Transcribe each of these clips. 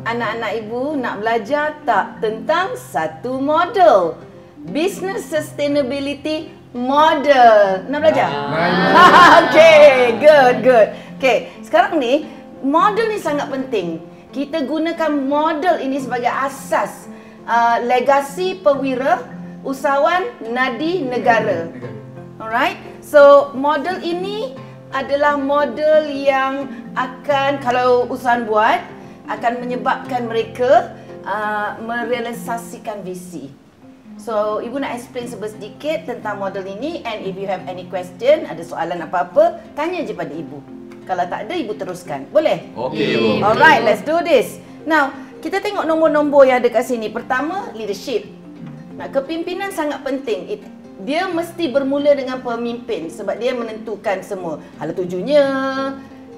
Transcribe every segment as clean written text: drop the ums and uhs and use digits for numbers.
anak-anak ibu nak belajar tak tentang satu model? Business Sustainability Model. Nak belajar? Okay, good. Okay, sekarang ni, model ni sangat penting. Kita gunakan model ini sebagai asas legasi perwira usahawan nadi negara. Alright, so model ini adalah model yang akan, kalau usahawan buat, akan menyebabkan mereka merealisasikan visi. So, Ibu nak explain sedikit tentang model ini, and if you have any question, ada soalan apa-apa, tanya je pada Ibu. Kalau tak ada, Ibu teruskan. Boleh? Okay, Ibu. Alright, let's do this. Now, kita tengok nombor-nombor yang ada kat sini. Pertama, leadership. Nah, kepimpinan sangat penting. Dia mesti bermula dengan pemimpin sebab dia menentukan semua. Hala tujunya,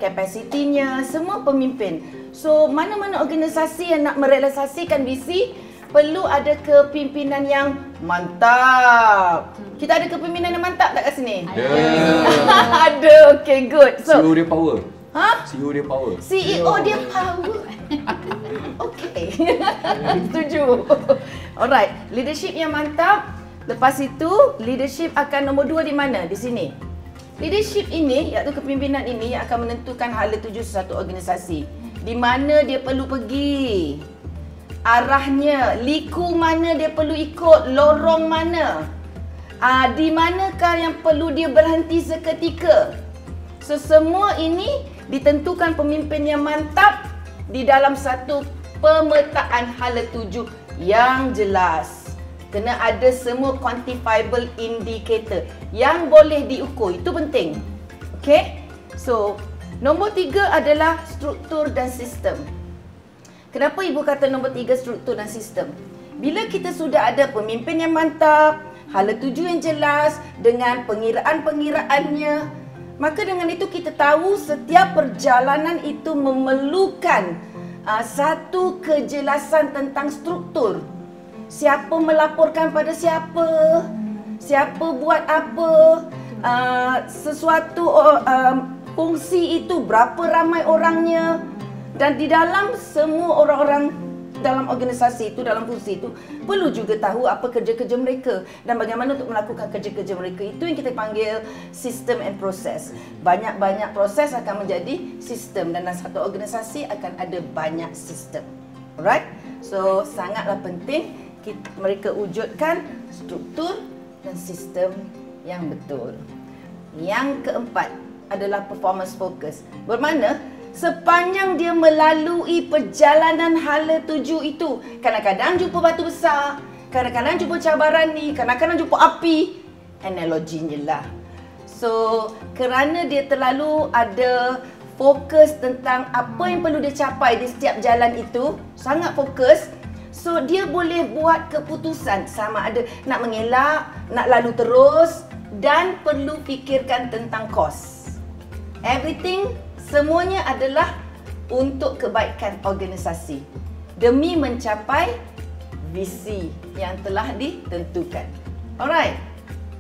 kapasitinya, semua pemimpin. So, mana-mana organisasi yang nak merealisasikan visi, perlu ada kepimpinan yang mantap. Kita ada kepimpinan yang mantap tak kat sini? Ada, okay, good. So, CEO dia power. Ha? CEO dia power. CEO dia power. Okay. Setuju. Alright, leadership yang mantap. Lepas itu, leadership akan nombor 2 di mana? Di sini. Leadership ini, iaitu kepimpinan ini yang akan menentukan hala tuju sesuatu organisasi. Di mana dia perlu pergi, arahnya, liku mana dia perlu ikut, lorong mana, di manakah yang perlu dia berhenti seketika. So, semua ini ditentukan pemimpin yang mantap di dalam satu pemetaan hala tuju yang jelas. Kena ada semua quantifiable indicator yang boleh diukur. Itu penting. Okay? So, nombor 3 adalah struktur dan sistem. Kenapa Ibu kata nombor 3 struktur dan sistem? Bila kita sudah ada pemimpin yang mantap, hala tuju yang jelas dengan pengiraan-pengiraannya, maka dengan itu kita tahu setiap perjalanan itu memerlukan satu kejelasan tentang struktur. Siapa melaporkan pada siapa, siapa buat apa, sesuatu fungsi itu berapa ramai orangnya, dan di dalam semua orang-orang dalam organisasi itu, dalam fungsi itu, perlu juga tahu apa kerja-kerja mereka dan bagaimana untuk melakukan kerja-kerja mereka. Itu yang kita panggil sistem and proses. Banyak-banyak proses akan menjadi sistem, dan dalam satu organisasi akan ada banyak sistem. Alright? So, sangatlah penting mereka wujudkan struktur dan sistem yang betul. Yang keempat adalah performance focus. Bermakna sepanjang dia melalui perjalanan hala tuju itu, kadang-kadang jumpa batu besar, kadang-kadang jumpa cabaran ni, kadang-kadang jumpa api. Analoginya lah. So, kerana dia terlalu ada fokus tentang apa yang perlu dia capai di setiap jalan itu, sangat fokus. So, dia boleh buat keputusan sama ada nak mengelak, nak lalu terus, dan perlu fikirkan tentang kos. Everything, semuanya adalah untuk kebaikan organisasi demi mencapai visi yang telah ditentukan. Alright?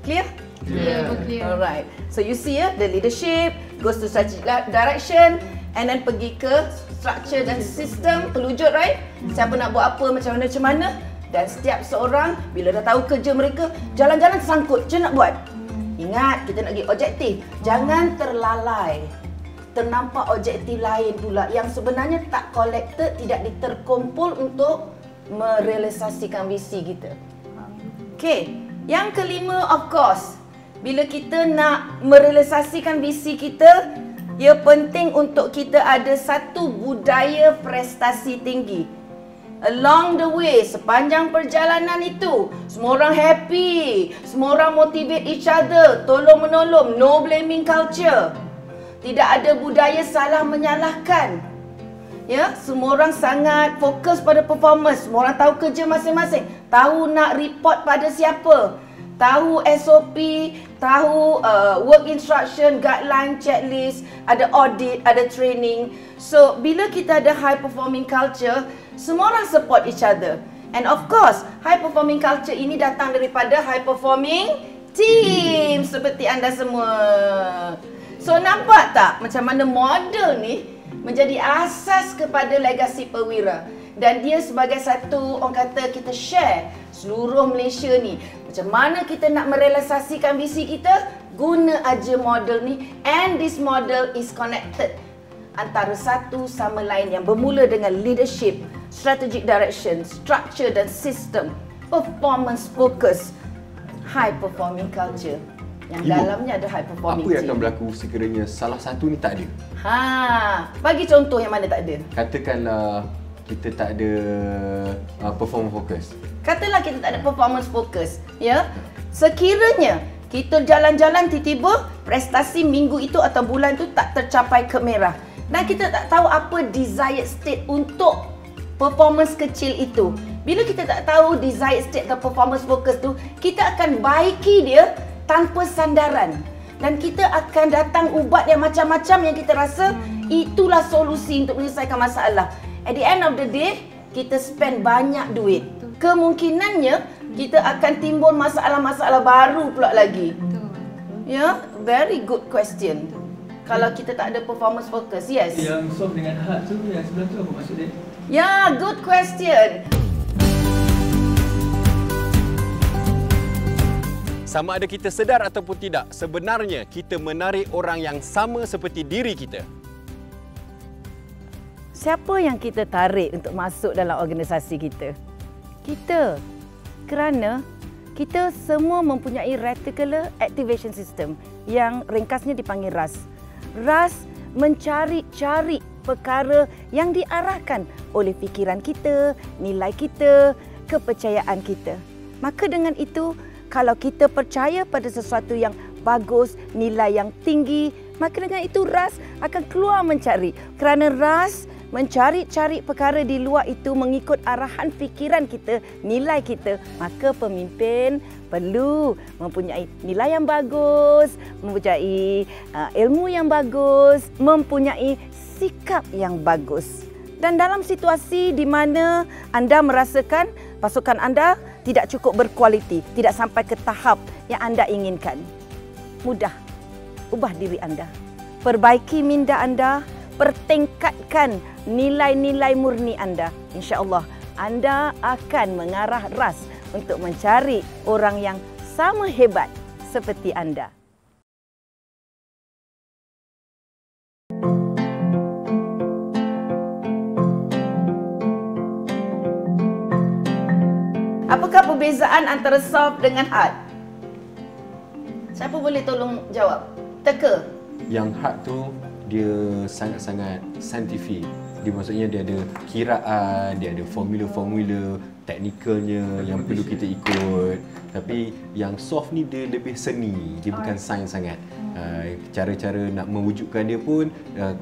Clear? Clear. Alright. So, you see the leadership goes to strategic direction, and then pergi ke structure dan sistem, terwujud, right? Siapa nak buat apa, macam mana. Dan setiap seorang, bila dah tahu kerja mereka, jalan-jalan tersangkut je nak buat. Ingat, kita nak pergi objektif. Jangan terlalai. Ternampak objektif lain pula yang sebenarnya tak collected, tidak diterkumpul untuk merealisasikan visi kita. Okay. Yang kelima, of course, bila kita nak merealisasikan visi kita, ia penting untuk kita ada satu budaya prestasi tinggi. Along the way, sepanjang perjalanan itu, semua orang happy, semua orang motivate each other, tolong menolong, no blaming culture. Tidak ada budaya salah menyalahkan. Ya, semua orang sangat fokus pada performance, semua orang tahu kerja masing-masing, tahu nak report pada siapa, tahu SOP, tahu work instruction, guideline, checklist, ada audit, ada training. So, bila kita ada high performing culture, semua orang support each other. And of course, high performing culture ini datang daripada high performing team seperti anda semua. So, nampak tak macam mana model ni menjadi asas kepada legasi perwira. Dan dia sebagai satu, orang kata kita share seluruh Malaysia ni. Macam mana kita nak merealisasikan visi kita, guna aja model ni. And this model is connected antara satu sama lain yang bermula dengan leadership, strategic direction, structure dan system, performance focus, high performing culture. Yang Ibu, dalamnya ada high performing apa yang team. akan berlaku sekiranya salah satu ni tak ada? Bagi contoh yang mana tak ada. Katakanlah kita tak ada performance focus. Katalah kita tak ada performance focus, ya. Sekiranya kita jalan-jalan tiba-tiba prestasi minggu itu atau bulan itu tak tercapai ke merah dan kita tak tahu apa desired state untuk performance kecil itu. Bila kita tak tahu desired state atau performance focus tu, kita akan baiki dia tanpa sandaran. Dan kita akan datang ubat yang macam-macam yang kita rasa itulah solusi untuk menyelesaikan masalah. At the end of the day, kita spend banyak duit. Kemungkinannya, kita akan timbul masalah-masalah baru pula lagi. Ya, very good question. Kalau kita tak ada performance focus, yes. Yang soft dengan hard tu, yang sebelah tu apa maksud dia? Ya, good question. Sama ada kita sedar ataupun tidak, sebenarnya kita menarik orang yang sama seperti diri kita. Siapa yang kita tarik untuk masuk dalam organisasi kita? Kita. Kerana kita semua mempunyai Reticular Activation System yang ringkasnya dipanggil RAS. RAS mencari-cari perkara yang diarahkan oleh fikiran kita, nilai kita, kepercayaan kita. Maka dengan itu, kalau kita percaya pada sesuatu yang bagus, nilai yang tinggi, maka dengan itu RAS akan keluar mencari. Kerana RAS mencari-cari perkara di luar itu mengikut arahan fikiran kita, nilai kita, maka pemimpin perlu mempunyai nilai yang bagus, mempunyai ilmu yang bagus, mempunyai sikap yang bagus. Dan dalam situasi di mana anda merasakan pasukan anda tidak cukup berkualiti, tidak sampai ke tahap yang anda inginkan, mudah ubah diri anda, perbaiki minda anda, pertingkatkan nilai-nilai murni anda. InsyaAllah anda akan mengarah RAS untuk mencari orang yang sama hebat seperti anda. Apakah perbezaan antara soft dengan hard? Siapa boleh tolong jawab? Teka. Yang hard tu dia sangat-sangat saintifik. Dia maksudnya dia ada kiraan, dia ada formula-formula teknikalnya yang perlu kita ikut. Tapi yang soft ni dia lebih seni, dia bukan sains sangat. Cara-cara nak mewujudkan dia pun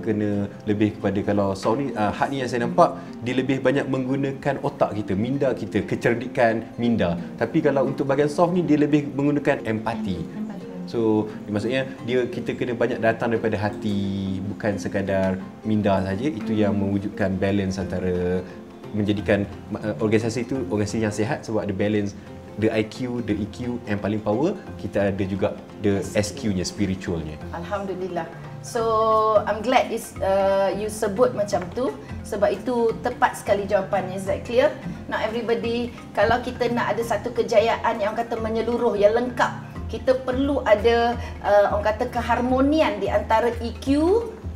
kena lebih kepada, kalau soft ni, hard ni yang saya nampak dia lebih banyak menggunakan otak kita, minda kita, kecerdikan minda. Tapi kalau untuk bahagian soft ni dia lebih menggunakan empati. So, maksudnya kita kena banyak datang daripada hati, bukan sekadar minda saja. Itu yang mewujudkan balance antara, menjadikan organisasi itu organisasi yang sihat sebab ada balance, the IQ, the EQ, and paling power kita ada juga the SQ-nya, spiritualnya. Alhamdulillah. So, I'm glad you sebut macam tu sebab itu tepat sekali jawapannya. Is that clear? Now everybody, kalau kita nak ada satu kejayaan yang orang kata menyeluruh, yang lengkap, kita perlu ada orang kata keharmonian di antara EQ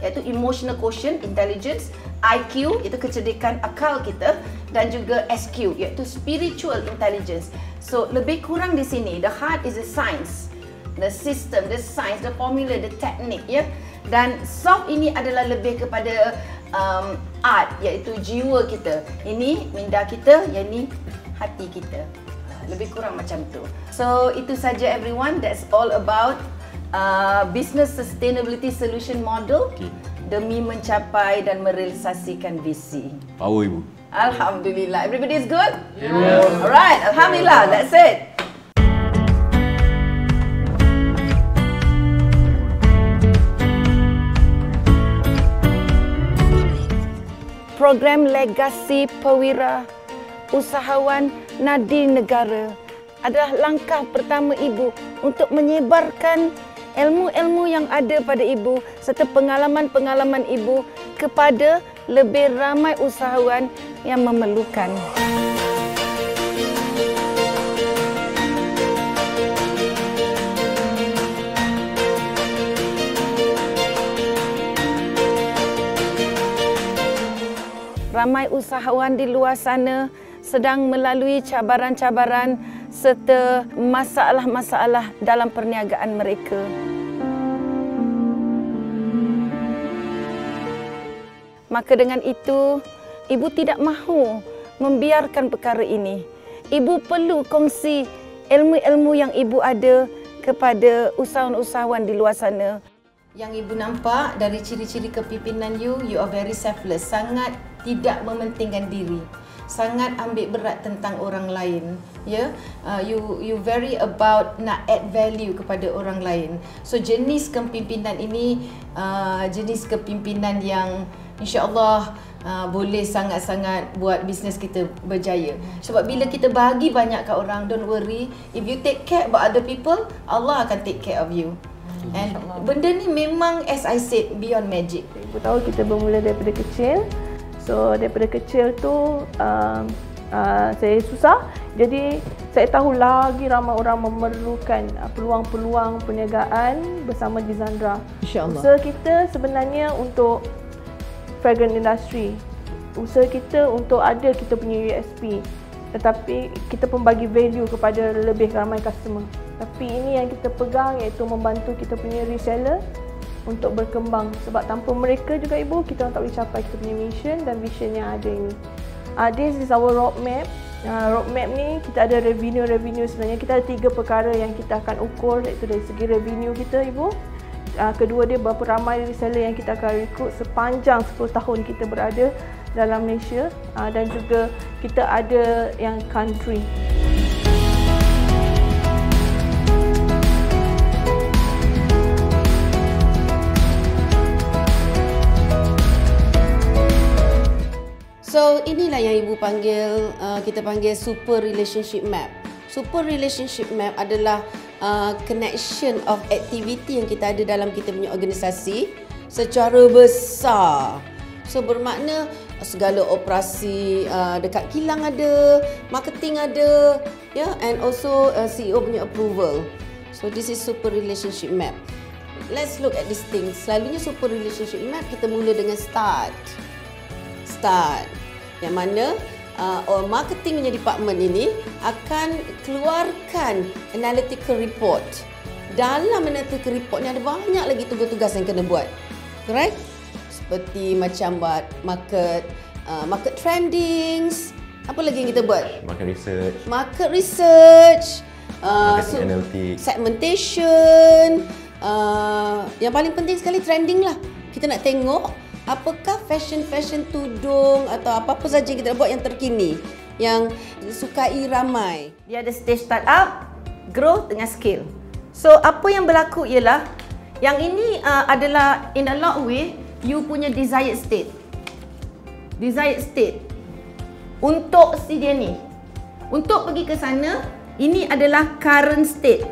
iaitu emotional quotient, intelligence, IQ iaitu kecerdikan akal kita, dan juga SQ iaitu spiritual intelligence. So lebih kurang di sini, the heart is the science, the system, the science, the formula, the technique, ya. Dan soft ini adalah lebih kepada art iaitu jiwa kita. Ini minda kita, yang ini hati kita. Lebih kurang macam tu. So itu saja everyone. That's all about business sustainability solution model demi mencapai dan merealisasikan visi. Power ibu. Alhamdulillah. Everybody is good? Yes. Alright. Alhamdulillah. That's it. Program Legasi Pewira Usahawan Nadi Negara adalah langkah pertama ibu untuk menyebarkan ilmu-ilmu yang ada pada ibu serta pengalaman-pengalaman ibu kepada lebih ramai usahawan yang memerlukan. Ramai usahawan di luar sana sedang melalui cabaran-cabaran serta masalah-masalah dalam perniagaan mereka. Maka dengan itu, ibu tidak mahu membiarkan perkara ini. Ibu perlu kongsi ilmu-ilmu yang ibu ada kepada usahawan-usahawan di luar sana. Yang ibu nampak dari ciri-ciri kepimpinan you are very selfless, sangat tidak mementingkan diri, sangat ambil berat tentang orang lain. You very about nak add value kepada orang lain. So jenis kepimpinan ini jenis kepimpinan yang insya-Allah boleh sangat-sangat buat bisnes kita berjaya. Sebab bila kita bagi banyak kat orang, don't worry, if you take care about other people, Allah akan take care of you. And benda ni memang, as I said, beyond magic. Ibu tahu kita bermula daripada kecil. So daripada kecil tu saya susah. Jadi saya tahu lagi ramai orang memerlukan peluang-peluang perniagaan bersama Dizandra. InsyaAllah. Usaha kita sebenarnya untuk fragrance industry. Usaha kita untuk ada kita punya USP. Tetapi kita pun bagi value kepada lebih ramai customer. Tapi ini yang kita pegang, iaitu membantu kita punya reseller untuk berkembang. Sebab tanpa mereka juga ibu, kita tak boleh capai kita punya mission dan vision yang ada ini. This is our roadmap. Roadmap ni kita ada revenue sebenarnya. Kita ada 3 perkara yang kita akan ukur, iaitu dari segi revenue kita ibu. Kedua dia berapa ramai reseller yang kita akan rekrut sepanjang 10 tahun kita berada dalam Malaysia. Dan juga kita ada yang country. So inilah yang ibu panggil, kita panggil super relationship map. Super relationship map adalah connection of activity yang kita ada dalam kita punya organisasi secara besar. So bermakna segala operasi dekat kilang ada, marketing ada, and also CEO punya approval. So this is super relationship map. Let's look at this thing. Selalunya super relationship map kita mula dengan start. Yang mana marketing punya department ini akan keluarkan analytical report. Dalam analytical report ni ada banyak lagi tugas-tugas yang kena buat. Correct? Seperti macam buat market trendings. Apa lagi yang kita buat? Market research. Marketing analytics. Segmentation. Yang paling penting sekali trending lah. Kita nak tengok apakah fashion tudung atau apa-apa saja yang kita buat yang terkini, yang disukai ramai. Dia ada stage startup, growth dengan scale. So apa yang berlaku ialah yang ini adalah in a lot way you punya desired state. Desired state untuk si dia ni. Untuk pergi ke sana, ini adalah current state.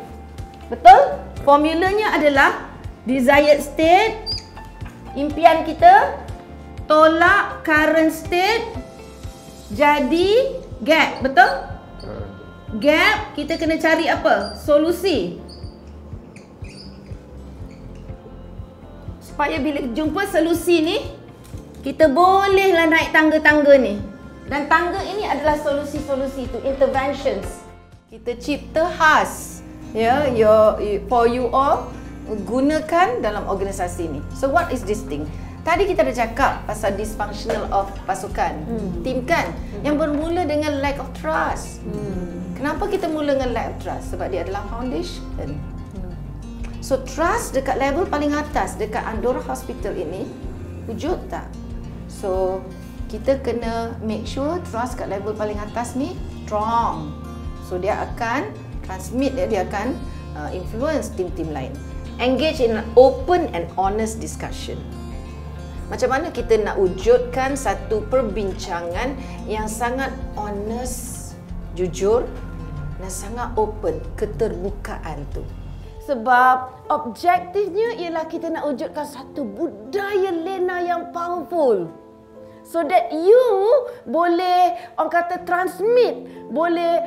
Betul? Formulanya adalah desired state, impian kita, tolak current state, jadi gap, betul? Gap, kita kena cari apa? Solusi. Supaya bila jumpa solusi ni, kita bolehlah naik tangga-tangga ni. Dan tangga ini adalah solusi-solusi itu, interventions. Kita cipta khas, for you all, gunakan dalam organisasi ni. So what is this thing? Tadi kita dah cakap pasal dysfunctional of pasukan, team kan? Yang bermula dengan lack of trust. Kenapa kita mula dengan lack of trust? Sebab dia adalah foundation. So trust dekat level paling atas, dekat Andorra Hospital ini, wujud tak? So kita kena make sure trust kat level paling atas ni strong. So dia akan transmit, dia akan influence tim-tim lain. Engage in an open and honest discussion. Macam mana kita nak wujudkan satu perbincangan yang sangat honest, jujur dan sangat open, keterbukaan tu. Sebab objektifnya ialah kita nak wujudkan satu budaya lena yang powerful. so that you boleh orang kata transmit, boleh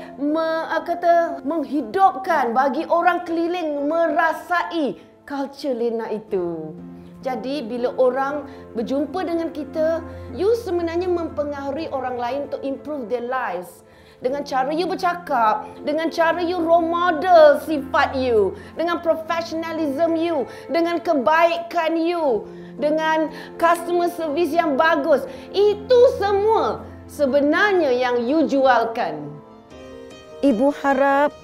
menghidupkan bagi orang keliling merasai culture Lena itu. Jadi bila orang berjumpa dengan kita, you sebenarnya mempengaruhi orang lain to improve their lives. Dengan cara you bercakap, dengan cara you role model sifat you, dengan professionalism you, dengan kebaikan you, dengan customer service yang bagus. Itu semua sebenarnya yang you jualkan. Ibu harap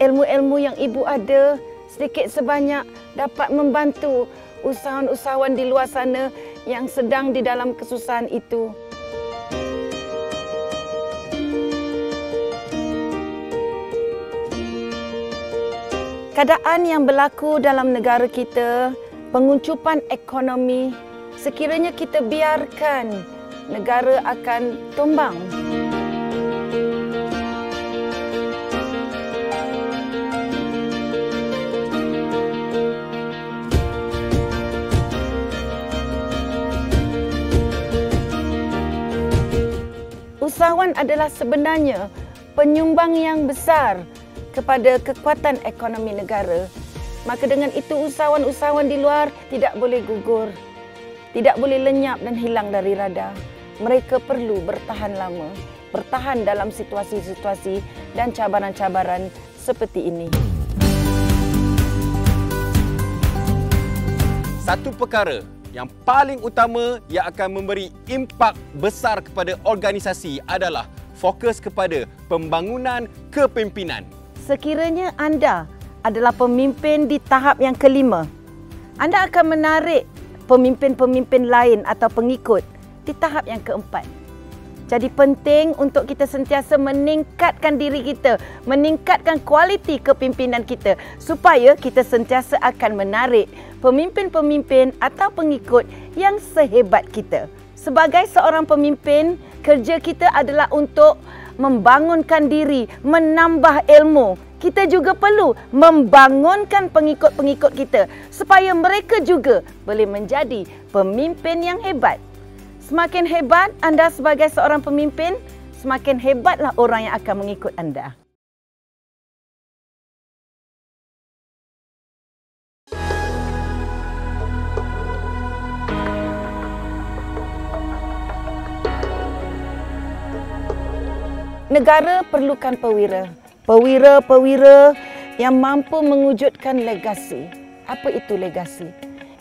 ilmu-ilmu yang ibu ada sedikit sebanyak dapat membantu usahawan-usahawan di luar sana yang sedang di dalam kesusahan itu. Keadaan yang berlaku dalam negara kita, penguncupan ekonomi, sekiranya kita biarkan, negara akan tumbang. Usahawan adalah sebenarnya penyumbang yang besar kepada kekuatan ekonomi negara. Maka dengan itu usahawan-usahawan di luar tidak boleh gugur, tidak boleh lenyap dan hilang dari radar. Mereka perlu bertahan lama, bertahan dalam situasi-situasi dan cabaran-cabaran seperti ini. Satu perkara yang paling utama yang akan memberi impak besar kepada organisasi adalah fokus kepada pembangunan kepimpinan. Sekiranya anda adalah pemimpin di tahap yang kelima, anda akan menarik pemimpin-pemimpin lain atau pengikut di tahap yang keempat. Jadi penting untuk kita sentiasa meningkatkan diri kita, meningkatkan kualiti kepimpinan kita supaya kita sentiasa akan menarik pemimpin-pemimpin atau pengikut yang sehebat kita. Sebagai seorang pemimpin, kerja kita adalah untuk membangunkan diri, menambah ilmu. Kita juga perlu membangunkan pengikut-pengikut kita supaya mereka juga boleh menjadi pemimpin yang hebat. Semakin hebat anda sebagai seorang pemimpin, semakin hebatlah orang yang akan mengikut anda. Negara perlukan perwira. Perwira-perwira yang mampu mewujudkan legasi. Apa itu legasi?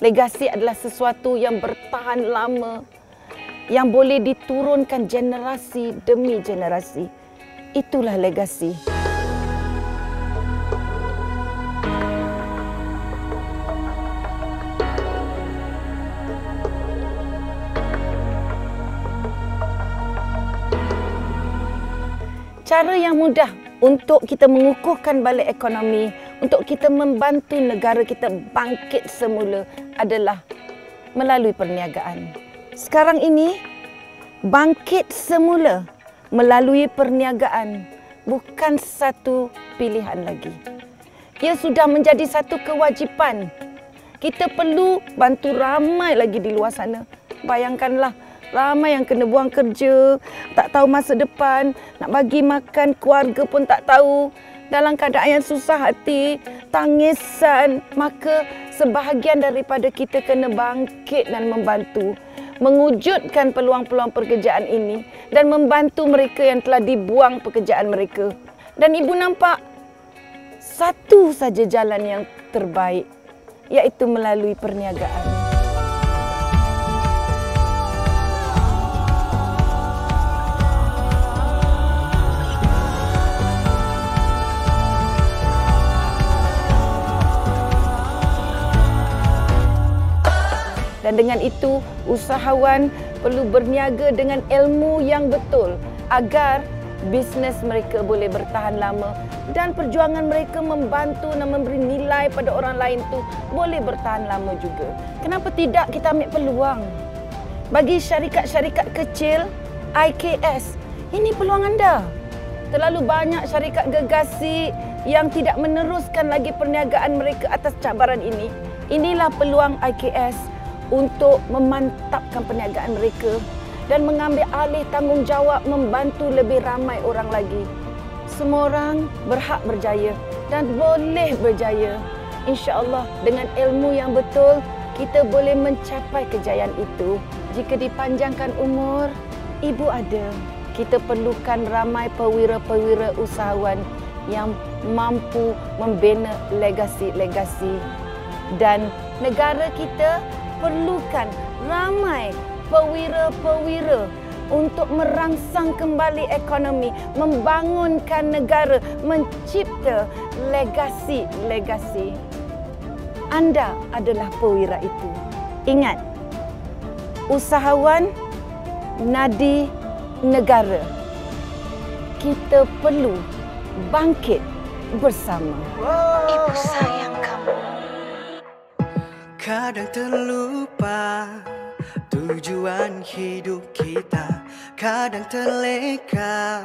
Legasi adalah sesuatu yang bertahan lama, yang boleh diturunkan generasi demi generasi. Itulah legasi. Cara yang mudah untuk kita mengukuhkan balik ekonomi, untuk kita membantu negara kita bangkit semula adalah melalui perniagaan. Sekarang ini, bangkit semula melalui perniagaan bukan satu pilihan lagi. Ia sudah menjadi satu kewajipan. Kita perlu bantu ramai lagi di luar sana. Bayangkanlah, ramai yang kena buang kerja, tak tahu masa depan, nak bagi makan keluarga pun tak tahu. Dalam keadaan yang susah hati, tangisan, maka sebahagian daripada kita kena bangkit dan membantu, mewujudkan peluang-peluang pekerjaan ini dan membantu mereka yang telah dibuang pekerjaan mereka. Dan ibu nampak satu saja jalan yang terbaik, iaitu melalui perniagaan. Dan dengan itu, usahawan perlu berniaga dengan ilmu yang betul agar bisnes mereka boleh bertahan lama dan perjuangan mereka membantu dan memberi nilai pada orang lain tu boleh bertahan lama juga. Kenapa tidak kita ambil peluang? Bagi syarikat-syarikat kecil, IKS, ini peluang anda. Terlalu banyak syarikat gergasi yang tidak meneruskan lagi perniagaan mereka atas cabaran ini. Inilah peluang IKS untuk memantapkan perniagaan mereka dan mengambil alih tanggungjawab membantu lebih ramai orang lagi. Semua orang berhak berjaya dan boleh berjaya. InsyaAllah dengan ilmu yang betul, kita boleh mencapai kejayaan itu. Jika dipanjangkan umur, ibu ada. Kita perlukan ramai perwira-perwira usahawan yang mampu membina legasi-legasi. Dan negara kita perlukan ramai perwira-perwira untuk merangsang kembali ekonomi, membangunkan negara, mencipta legasi-legasi. Anda adalah perwira itu. Ingat, usahawan, nadi negara. Kita perlu bangkit bersama. Ibu sayang kamu. Kadang terlupa tujuan hidup kita, kadang terleka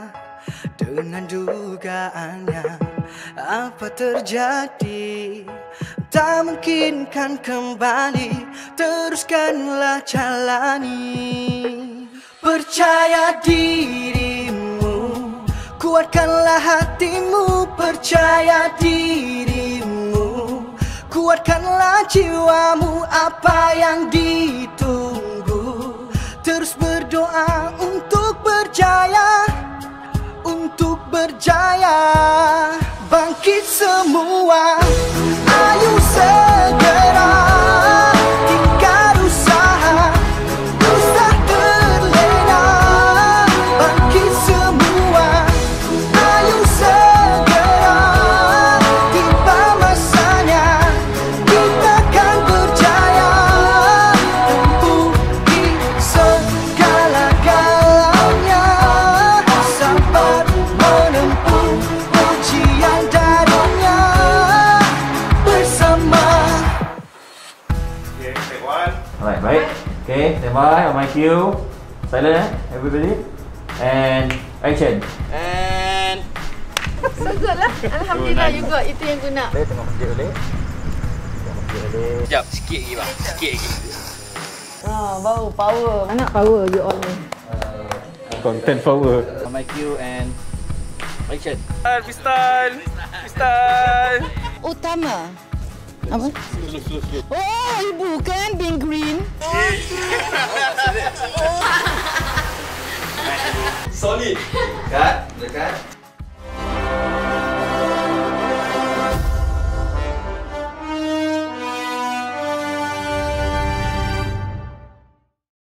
dengan dugaannya. Apa terjadi? Tak mungkin kan kembali, teruskanlah jalani. Percaya dirimu, kuatkanlah hatimu. Percaya dirimu, kuatkanlah jiwamu. Apa yang ditunggu? Terus berdoa untuk berjaya, untuk berjaya. Bangkit semua, ayo segera. Tingkat usaha, usah terlena. Bangkit semua, ayo segera. Tiba masanya, kita akan berjaya. Tempuhi segala-galanya. Sabar menempuh ujian darinya. Bersama. Alright, baik. Okay, stand by on my cue. Silent, everybody. And action. So good lah. Alhamdulillah you got itu yang guna. Tengok masjid boleh. Sekejap, sikit lagi bang. Sikit lagi. Bau power. Mana power you all ni? Content power. On my cue and action. Pistol. Pistol. Utama. Apa? Oh, ibu kan being green. Solid. Cut, dekat.